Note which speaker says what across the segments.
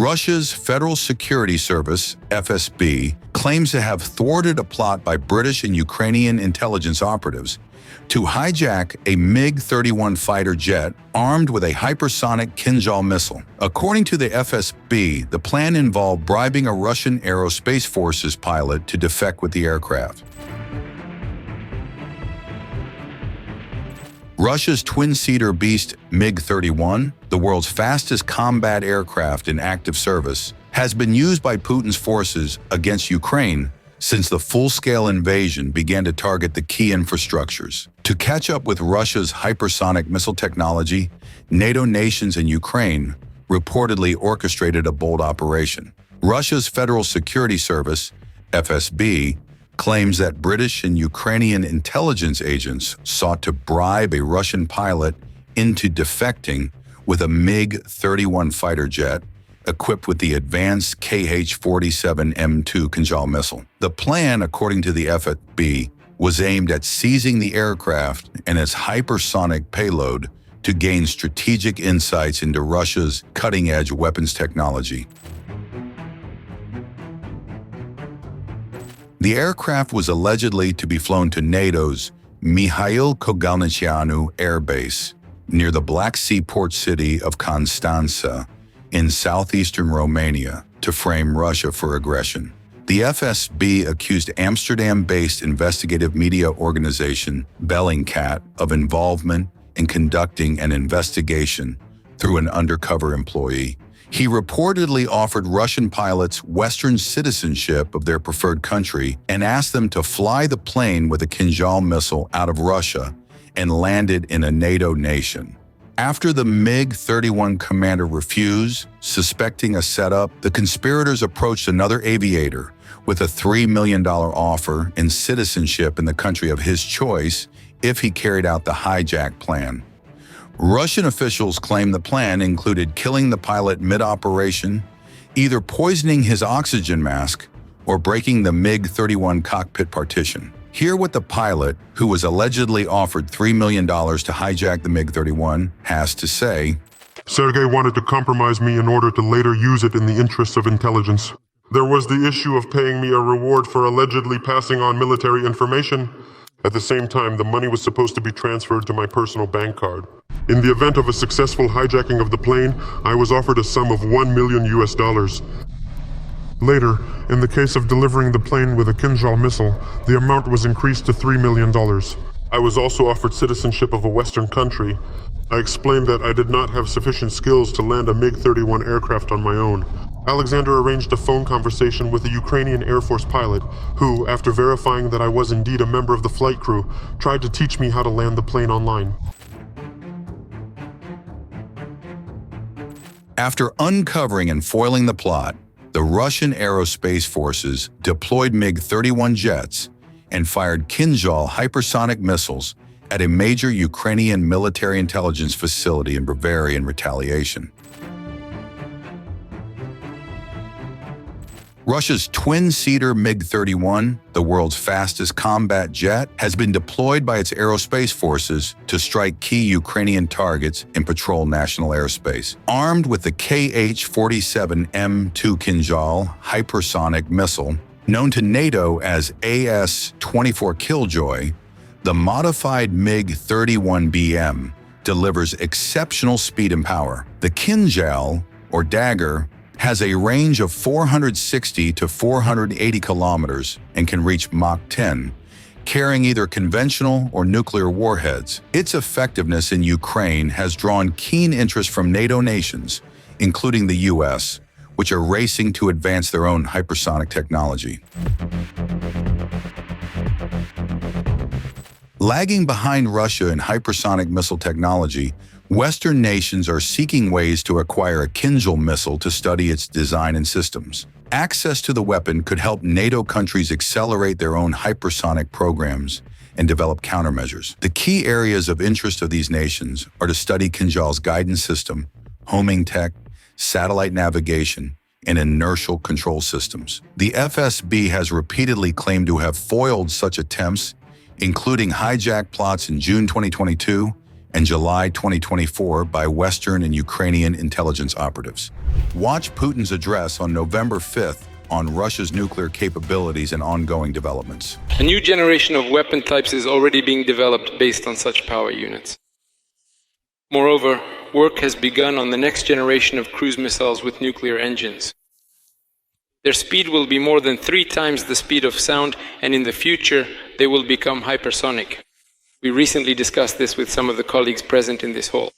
Speaker 1: Russia's Federal Security Service, FSB, claims to have thwarted a plot by British and Ukrainian intelligence operatives to hijack a MiG-31 fighter jet armed with a hypersonic Kinzhal missile. According to the FSB, the plan involved bribing a Russian Aerospace Forces pilot to defect with the aircraft. Russia's twin-seater beast MiG-31, the world's fastest combat aircraft in active service, has been used by Putin's forces against Ukraine since the full-scale invasion began to target the key infrastructures. To catch up with Russia's hypersonic missile technology, NATO nations and Ukraine reportedly orchestrated a bold operation. Russia's Federal Security Service, FSB, claims that British and Ukrainian intelligence agents sought to bribe a Russian pilot into defecting with a MiG-31 fighter jet equipped with the advanced Kh-47M2 Kinzhal missile. The plan, according to the FSB, was aimed at seizing the aircraft and its hypersonic payload to gain strategic insights into Russia's cutting-edge weapons technology. The aircraft was allegedly to be flown to NATO's Mihail Kogalniceanu Air Base near the Black Sea port city of Constanța in southeastern Romania to frame Russia for aggression. The FSB accused Amsterdam-based investigative media organization Bellingcat of involvement in conducting an investigation through an undercover employee. He reportedly offered Russian pilots Western citizenship of their preferred country and asked them to fly the plane with a Kinzhal missile out of Russia and land it in a NATO nation. After the MiG-31 commander refused, suspecting a setup, the conspirators approached another aviator with a $3 million offer and citizenship in the country of his choice if he carried out the hijack plan. Russian officials claim the plan included killing the pilot mid-operation, either poisoning his oxygen mask or breaking the MiG-31 cockpit partition. Hear what the pilot, who was allegedly offered $3 million to hijack the MiG-31, has to say.
Speaker 2: Sergei wanted to compromise me in order to later use it in the interests of intelligence. There was the issue of paying me a reward for allegedly passing on military information. At the same time, the money was supposed to be transferred to my personal bank card. In the event of a successful hijacking of the plane, I was offered a sum of $1 million. Later, in the case of delivering the plane with a Kinzhal missile, the amount was increased to $3 million. I was also offered citizenship of a Western country. I explained that I did not have sufficient skills to land a MiG-31 aircraft on my own. Alexander arranged a phone conversation with a Ukrainian Air Force pilot who, after verifying that I was indeed a member of the flight crew, tried to teach me how to land the plane online.
Speaker 1: After uncovering and foiling the plot, the Russian Aerospace Forces deployed MiG-31 jets and fired Kinzhal hypersonic missiles at a major Ukrainian military intelligence facility in Brovary in retaliation. Russia's twin-seater MiG-31, the world's fastest combat jet, has been deployed by its aerospace forces to strike key Ukrainian targets and patrol national airspace. Armed with the Kh-47M2 Kinzhal hypersonic missile, known to NATO as AS-24 Killjoy, the modified MiG-31BM delivers exceptional speed and power. The Kinzhal, or dagger, has a range of 460 to 480 kilometers and can reach Mach 10, carrying either conventional or nuclear warheads. Its effectiveness in Ukraine has drawn keen interest from NATO nations, including the US, which are racing to advance their own hypersonic technology. Lagging behind Russia in hypersonic missile technology, Western nations are seeking ways to acquire a Kinzhal missile to study its design and systems. Access to the weapon could help NATO countries accelerate their own hypersonic programs and develop countermeasures. The key areas of interest of these nations are to study Kinzhal's guidance system, homing tech, satellite navigation, and inertial control systems. The FSB has repeatedly claimed to have foiled such attempts, including hijack plots in June 2022 and July 2024 by Western and Ukrainian intelligence operatives. Watch Putin's address on November 5th on Russia's nuclear capabilities and ongoing developments.
Speaker 3: A new generation of weapon types is already being developed based on such power units. Moreover, work has begun on the next generation of cruise missiles with nuclear engines. Their speed will be more than 3 times the speed of sound, and in the future, they will become hypersonic. We recently discussed this with some of the colleagues present in this hall.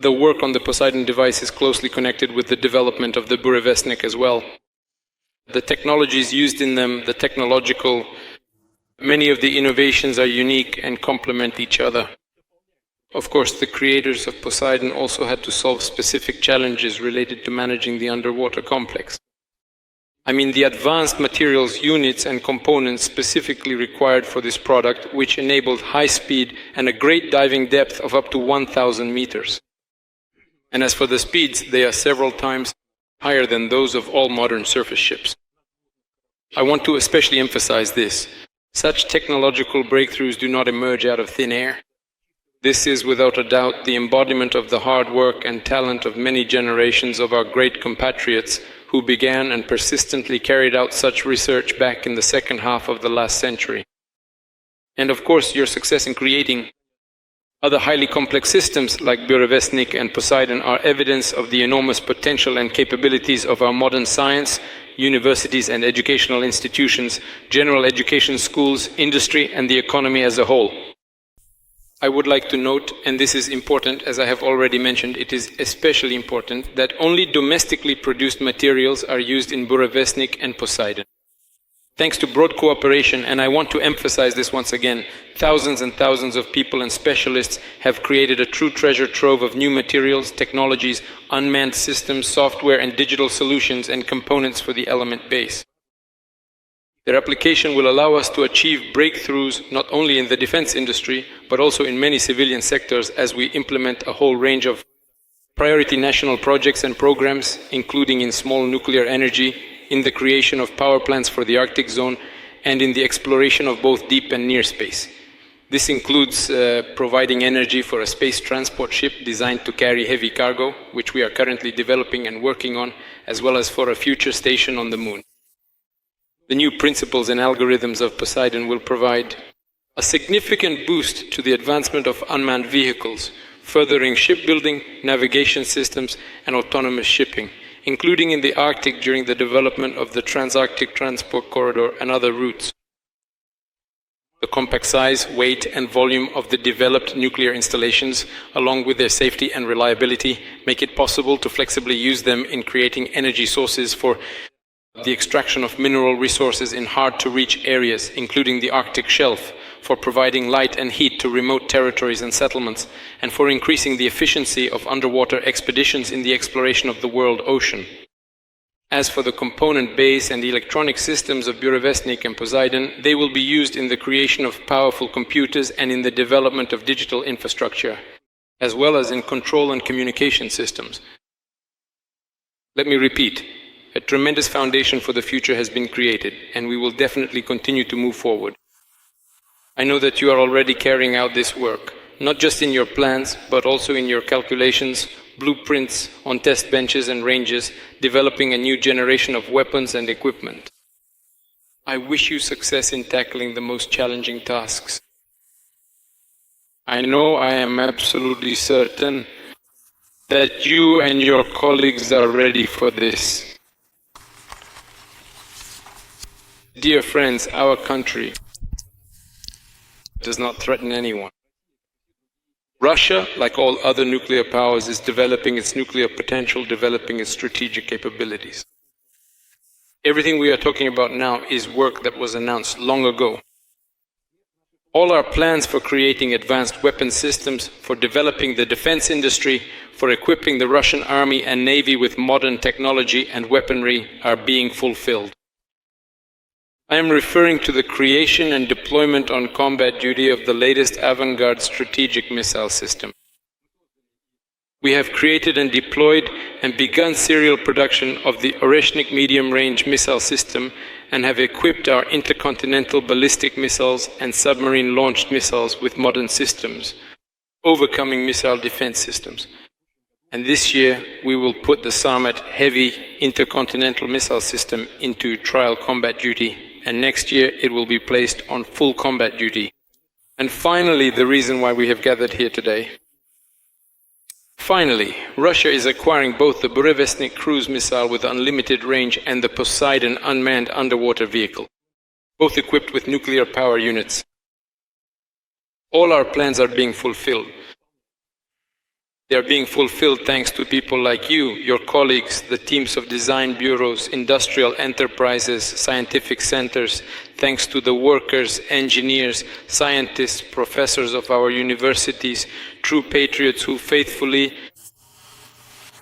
Speaker 3: The work on the Poseidon device is closely connected with the development of the Brovary as well. The technologies used in them, many of the innovations are unique and complement each other. Of course, the creators of Poseidon also had to solve specific challenges related to managing the underwater complex. I mean the advanced materials units and components specifically required for this product, which enabled high speed and a great diving depth of up to 1,000 meters. And as for the speeds, they are several times higher than those of all modern surface ships. I want to especially emphasize this. Such technological breakthroughs do not emerge out of thin air. This is without a doubt the embodiment of the hard work and talent of many generations of our great compatriots who began and persistently carried out such research back in the second half of the last century. And of course, your success in creating other highly complex systems like Brovary and Poseidon are evidence of the enormous potential and capabilities of our modern science, universities and educational institutions, general education schools, industry and the economy as a whole. I would like to note, and this is important as I have already mentioned, it is especially important that only domestically produced materials are used in Brovary and Poseidon. Thanks to broad cooperation, and I want to emphasize this once again, thousands and thousands of people and specialists have created a true treasure trove of new materials, technologies, unmanned systems, software and digital solutions and components for the element base. Their application will allow us to achieve breakthroughs not only in the defense industry, but also in many civilian sectors as we implement a whole range of priority national projects and programs, including in small nuclear energy, in the creation of power plants for the Arctic zone, and in the exploration of both deep and near space. This includes providing energy for a space transport ship designed to carry heavy cargo, which we are currently developing and working on, as well as for a future station on the moon. The new principles and algorithms of Poseidon will provide a significant boost to the advancement of unmanned vehicles, furthering shipbuilding, navigation systems, and autonomous shipping, including in the Arctic during the development of the Trans-Arctic Transport Corridor and other routes. The compact size, weight, and volume of the developed nuclear installations, along with their safety and reliability, make it possible to flexibly use them in creating energy sources for the extraction of mineral resources in hard-to-reach areas, including the Arctic shelf, for providing light and heat to remote territories and settlements, and for increasing the efficiency of underwater expeditions in the exploration of the world ocean. As for the component base and the electronic systems of Brovary and Poseidon, they will be used in the creation of powerful computers and in the development of digital infrastructure, as well as in control and communication systems. Let me repeat. A tremendous foundation for the future has been created, and we will definitely continue to move forward. I know that you are already carrying out this work, not just in your plans, but also in your calculations, blueprints, on test benches and ranges, developing a new generation of weapons and equipment. I wish you success in tackling the most challenging tasks. I know I am absolutely certain that you and your colleagues are ready for this. Dear friends, our country does not threaten anyone. Russia, like all other nuclear powers, is developing its nuclear potential, developing its strategic capabilities. Everything we are talking about now is work that was announced long ago. All our plans for creating advanced weapon systems, for developing the defense industry, for equipping the Russian army and navy with modern technology and weaponry are being fulfilled. I am referring to the creation and deployment on combat duty of the latest avant-garde strategic missile system. We have created and deployed and begun serial production of the Oreshnik medium-range missile system and have equipped our intercontinental ballistic missiles and submarine-launched missiles with modern systems, overcoming missile defense systems. And this year, we will put the Sarmat heavy intercontinental missile system into trial combat duty, and next year it will be placed on full combat duty. And finally, the reason why we have gathered here today. Finally, Russia is acquiring both the Burevestnik cruise missile with unlimited range and the Poseidon unmanned underwater vehicle, both equipped with nuclear power units. All our plans are being fulfilled. They are being fulfilled thanks to people like you, your colleagues, the teams of design bureaus, industrial enterprises, scientific centers, thanks to the workers, engineers, scientists, professors of our universities, true patriots who faithfully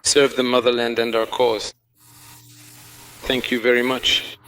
Speaker 3: serve the motherland and our cause. Thank you very much.